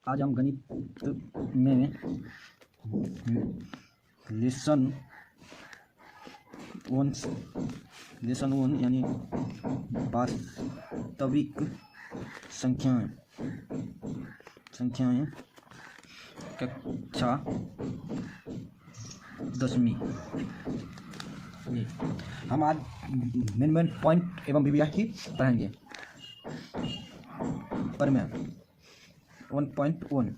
आज हम गणित में लेसन वन यानी वास्तविक संख्याएं कक्षा 10वीं हम आज मेन पॉइंट एवं विभियाकी पढ़ेंगे। पर में 1.1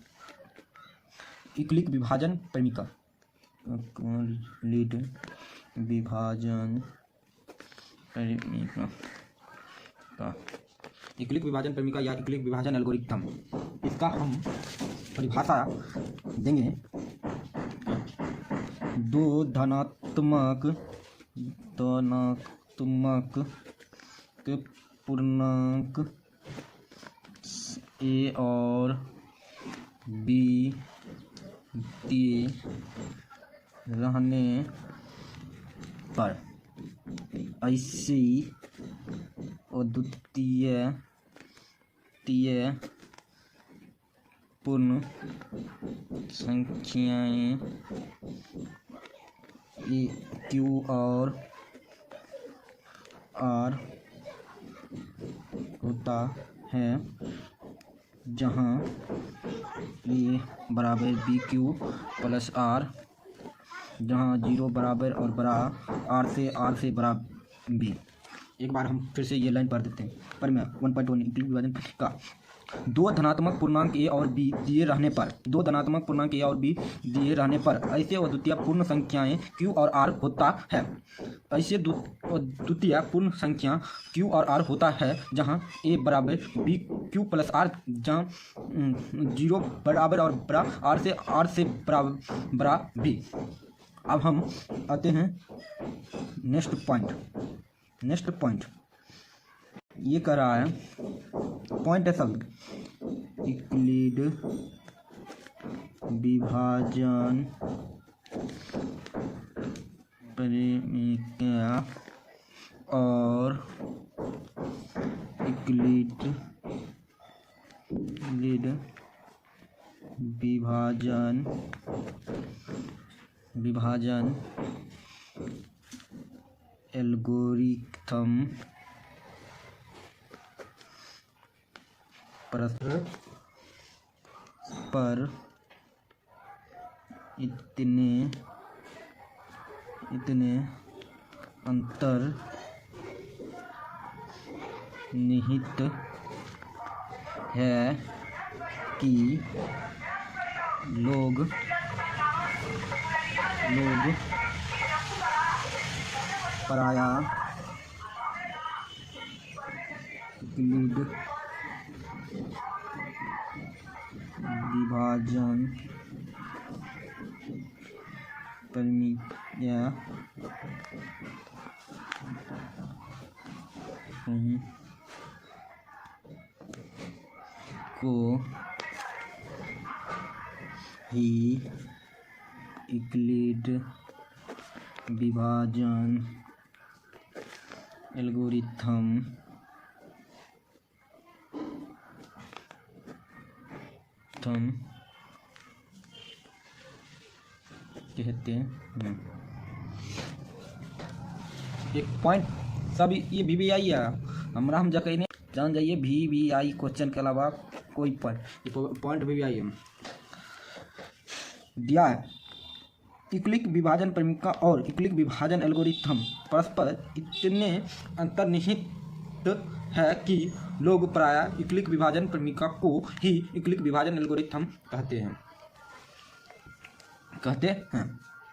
इक्लिक विभाजन परिमिका लीड विभाजन परिमिका का इक्लिक विभाजन परिमिका या इक्लिक विभाजन एल्गोरिथम, इसका हम परिभाषा देंगे। दो धनात्मक पूर्णांक ए और बी दिए रहने पर ऐसी अद्वितीय पूर्ण संख्याएं क्यू और आर होता है, जहाँ ए बराबर बी क्यू प्लस आर, जहाँ 0 बराबर और बड़ा आर से बड़ा बी। एक बार हम फिर से ये लाइन पढ़ देते हैं। पर में 1.1 इक्लिक विभाजन का दो धनात्मक पूर्णांक ए और बी दिए रहने पर ऐसे अद्वितीय पूर्ण संख्याएं क्यू और आर होता है। ऐसे अद्वितीय पूर्ण संख्या क्यू और आर होता है जहां ए बराबर बी क्यू प्लस आर, जहां 0 बराबर और बड़ा आर से बड़ा बी। अब हम आते हैं नेक्स्ट पॉइंट। ये कर रहा है पॉइंट है सब इक्लिड विभाजन परिमिका और इक्लिड विभाजन एल्गोरिथम पर इतने अंतर्निहित है कि लोग प्रायः इक्लिड विभाजन परिमिका को ही इक्लिड विभाजन एल्गोरिथम कहते हैं। एक पॉइंट सब ये VBI है, हमरा हम जगह नहीं जान जाइए। VBI क्वेश्चन के अलावा कोई पॉइंट VBI है दिया है। इक्लिक विभाजन परिमिका और इक्लिक विभाजन एल्गोरिथम परस्पर इतने अंतर्निहित है कि लोग प्रायः इक्लिक विभाजन परिमिका को ही इक्लिक विभाजन एल्गोरिथम कहते हैं।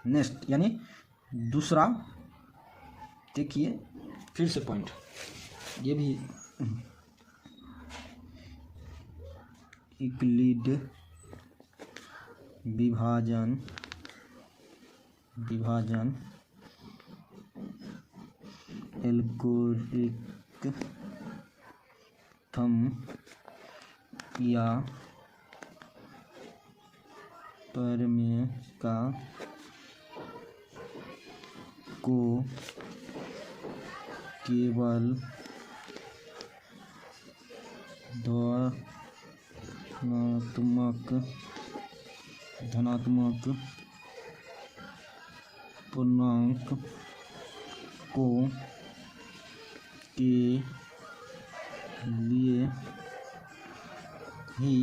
नेक्स्ट यानी दूसरा देखिए फिर से पॉइंट, ये भी इक्लिड विभाजन एल्गोरिथम या परिमिका को केवल धनात्मक पूर्णांकों के लिए ही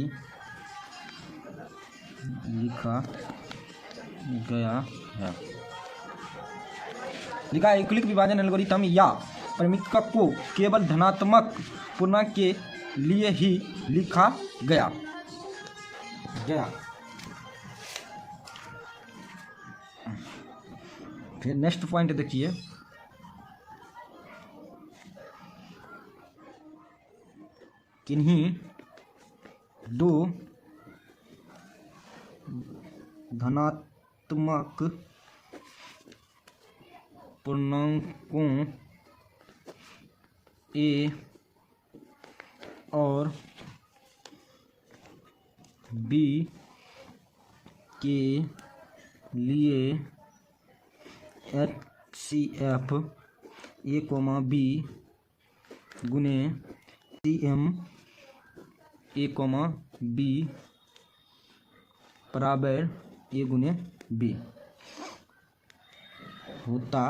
लिखा गया है। लिखा है यूक्लिड विभाजन एल्गोरिथम या परिमितिका को केवल धनात्मक पूर्णांक के लिए ही लिखा गया। फिर नेक्स्ट पॉइंट देखिए, किन्हीं दो धनात्मक पूर्णांकों ए और बी के लिए HCF A, B गुने CM A, B बराबर A गुने B होता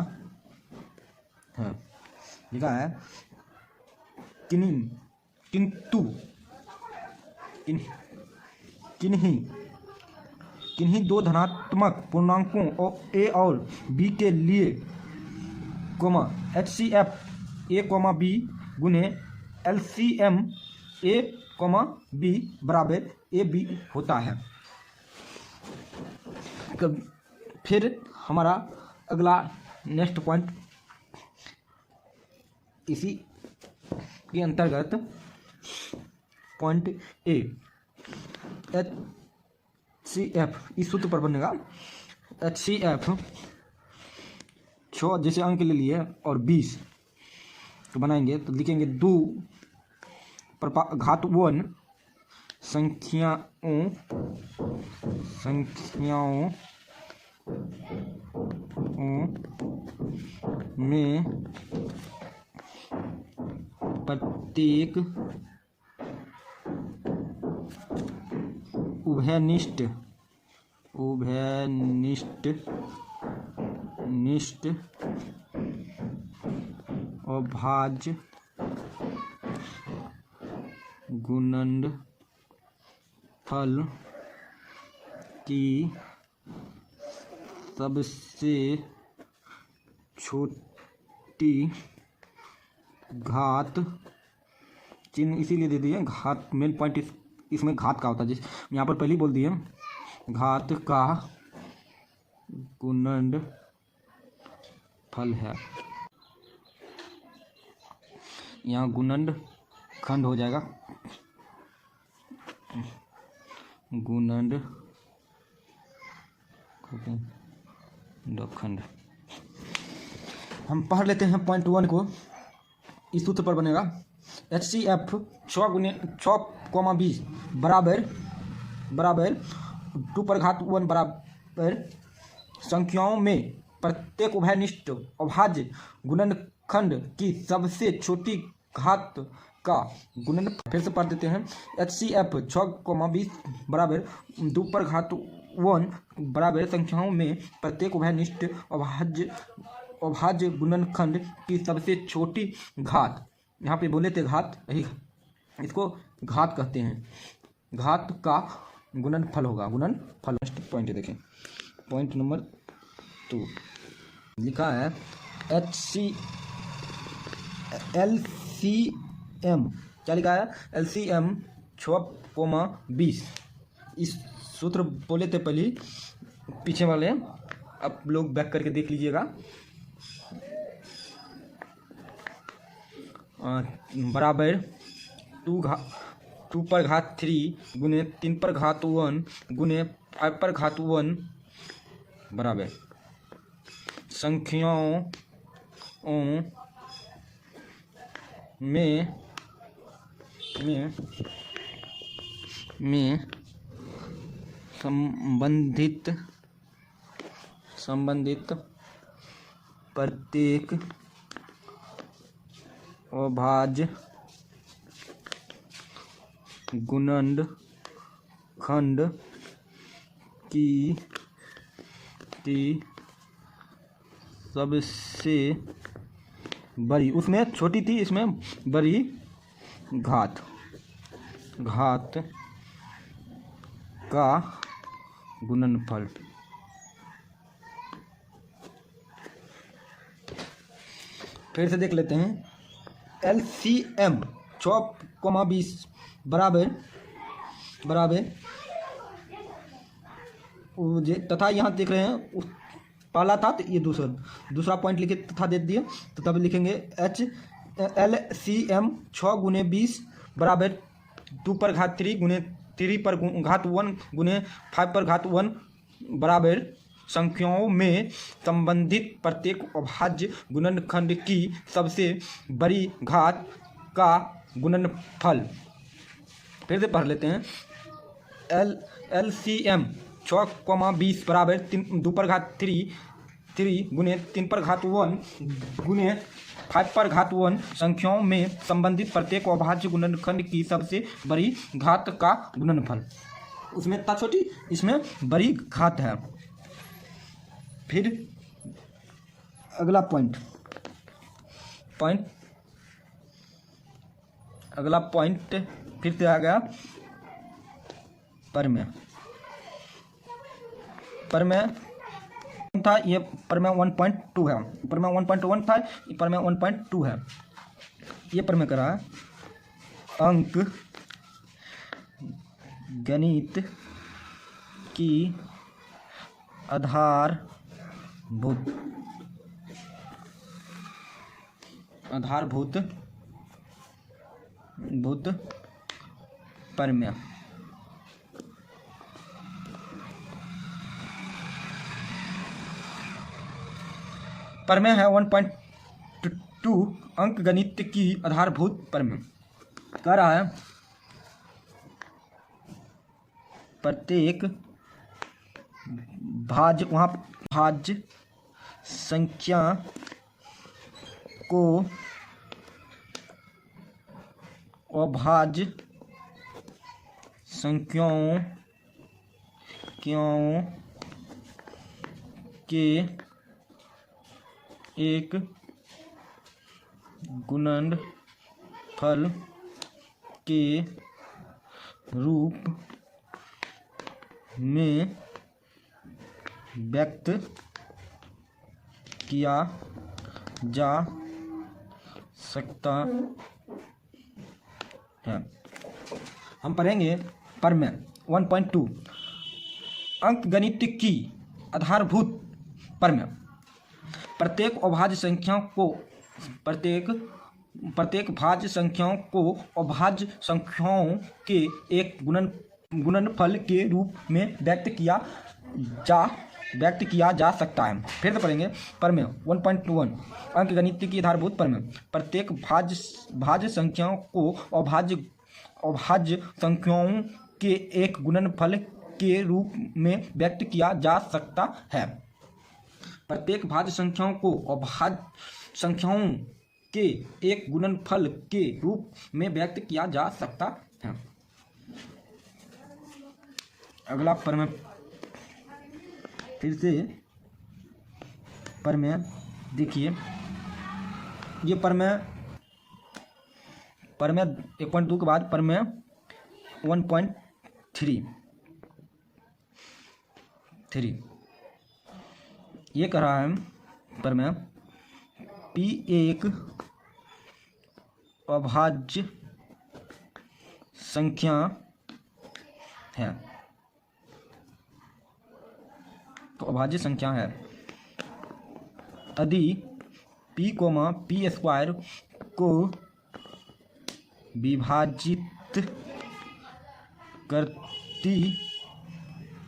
है। लिखा है किंतु किन्हीं दो धनात्मक पूर्णांकों A और B के लिए HCF A, B गुने LCM A, B बराबर AB होता है। फिर हमारा अगला नेक्स्ट पॉइंट इसी के अंतर्गत पॉइंट A HCF इस सूत्र पर बनेगा। HCF 6 जैसे अंक ले लिए और 20 तो बनाएंगे तो लिखेंगे 2 घात 1 संख्याओं में प्रत्येक उभयनिष्ठ अभाज्य गुणनफल की सबसे छोटी घात, चिन्ह इसीलिए दे दिए घात, मेन पॉइंट इसमें घात का होता है, जिस यहाँ पर पहले ही बोल दिए घात का गुणनफल है। यहाँ गुणनखंड हो जाएगा, गुणनखंड। हम पढ़ लेते हैं पॉइंट 1 को। इस सूत्र पर बनेगा HCF 6 गुने 6, 20 बराबर 2 पर घात 1 बराबर संख्याओं में प्रत्येक उभयनिष्ठ अभाज्य गुणनखंड की सबसे छोटी घात का गुणनफल। फिर से पढ़ देते हैं HCF 6, 20 बराबर 2 पर घात 1 बराबर संख्याओं में प्रत्येक उभयनिष्ठ अभाज्य गुणनखंड की सबसे छोटी घात। यहाँ पे बोले थे घात, यही इसको घात कहते हैं, घात का गुणनफल होगा, गुणनफल। नेक्स्ट पॉइंट देखें, पॉइंट नंबर 2 लिखा है LCM, क्या लिखा है LCM 6, 20। इस सूत्र बोले थे पहले, पीछे वाले आप लोग बैक करके देख लीजिएगा। बराबर 2 पर घात 3 गुने 3 पर घात 1 गुने 5 पर घात 1 बराबर संख्याओं में संबंधित प्रत्येक अभाज्य गुणनफल खंड की सबसे बड़ी, उसमें छोटी थी, इसमें बड़ी घात का गुणनफल। फिर से देख लेते हैं। LCM 6,20 बराबर तथा यहाँ देख रहे हैं पहला था तो ये दूसरा पॉइंट लिखे तथा दे दिए, तो तब लिखेंगे LCM 6 गुने 20 बराबर 2 पर घात 3 गुने 3 पर घात 1 गुने 5 पर घात 1 बराबर संख्याओं में संबंधित प्रत्येक अभाज्य गुणनखंड की सबसे बड़ी घात का गुणनफल। फिर से पढ़ लेते हैं। LCM 6,20 बराबर 2 पर घात 3 गुने 3 पर घात 1 गुने 5 पर घात 1 संख्याओं में संबंधित प्रत्येक अभाज्य गुणनखंड की सबसे बड़ी घात का गुणनफल। उसमें इतना छोटी, इसमें बड़ी घात है। फिर अगला अगला पॉइंट फिर से आ गया परमेय था, ये परमेय 1.2 है, परमेय 1.1 था, ये परमेय 1.2 है। ये परमेय करा अंक गणित की आधारभूत परमेय। परमेय है 1.2 अंक गणित की आधारभूत परमेय। कह रहा है प्रत्येक भाज्य संख्या को अभाज्य संख्याओं के एक गुणनफल के रूप में व्यक्त किया जा सकता है। हम पढ़ेंगे परमेय 1.2 अंक गणित की आधारभूत परमेय। प्रत्येक अभाज्य संख्याओं को अभाज्य संख्याओं के एक गुणनफल के रूप में व्यक्त किया जा सकता है। फिर से पढ़ेंगे परमेय 1.1 अंक गणित की आधारभूत परमेय। प्रत्येक भाज्य संख्याओं को अभाज्य संख्याओं के एक गुणनफल के रूप में व्यक्त किया जा सकता है। प्रत्येक भाज्य संख्याओं को अभाज्य संख्याओं के एक गुणनफल के रूप में व्यक्त किया जा सकता है। अगला परमेय, फिर से परमेय देखिए, ये परमेय 1.2 के बाद परमेय 1.3 ये कह रहा है परमेय P एक अभाज्य संख्या है, तो अभाज्य संख्या है यदि P, P² को विभाजित करती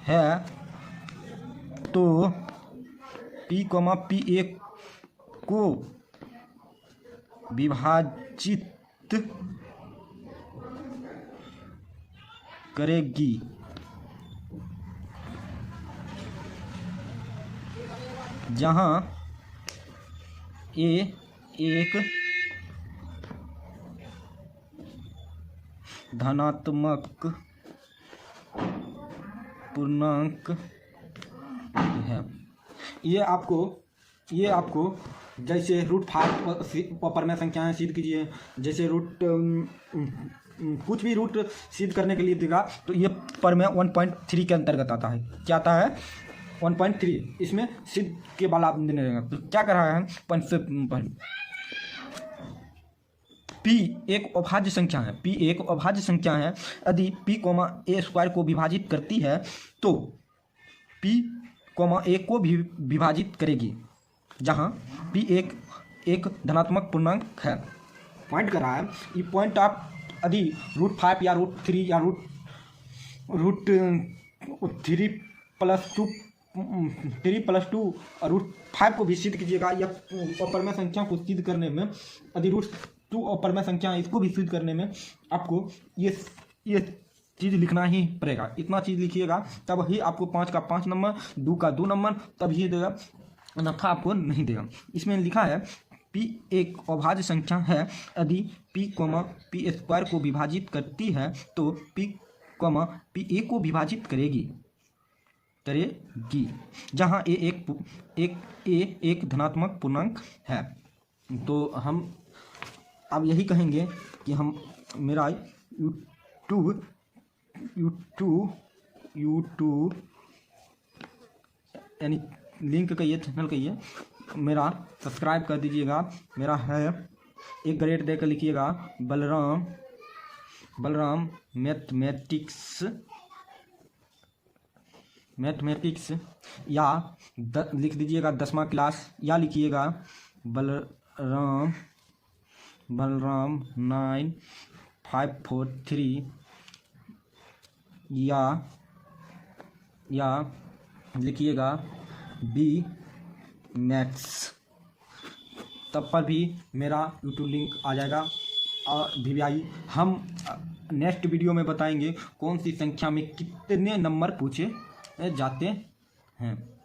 है तो P, P1 को विभाजित करेगी। जहाँ A एक धनात्मक पूर्णांक है। ये आपको जैसे √5 पर में संख्याएं सिद्ध कीजिए, जैसे कुछ भी रूट सिद्ध करने के लिए देगा तो ये पर में 1.3 के अंतर्गत आता है। क्या आता है? 1.3। इसमें सिद्ध के बाल आप देने रहेगा। तो क्या कर रहा है? P एक अभाज्य संख्या है। P एक अभाज्य संख्या है। यदि P, a² को विभाजित करती है तो P, a को भी विभाजित करेगी, जहाँ P एक धनात्मक पूर्णांक है। पॉइंट कर रहा है, ये पॉइंट आप यदि √5 या √3 या √3+2 और √5 को भी सिद्ध कीजिएगा, या अपरमय संख्या को सिद्ध करने में यदि √2 अपरमय संख्या इसको भी सिद्ध करने में आपको ये चीज़ लिखना ही पड़ेगा। इतना चीज़ लिखिएगा तब ही आपको 5 का 5 नंबर, 2 का 2 नंबर तब ही देगा, अन्यथा आपको नहीं देगा। इसमें लिखा है P एक अभाज्य संख्या है। यदि P, p² को विभाजित करती है तो P, a को विभाजित करेगी, जहाँ a एक धनात्मक पूर्णांक है। तो हम अब यही कहेंगे कि हम मेरा YouTube यानी लिंक कहिए, चैनल कहिए, मेरा सब्सक्राइब कर दीजिएगा। मेरा है, एक ग्रेड देकर लिखिएगा बलराम मैथमेटिक्स या लिख दीजिएगा 10वां क्लास, या लिखिएगा बलराम 9543, या लिखिएगा B मैथ्स, तब पर भी मेरा यूट्यूब लिंक आ जाएगा। और VVI हम नेक्स्ट वीडियो में बताएंगे कौन सी संख्या में कितने नंबर पूछे जाते हैं।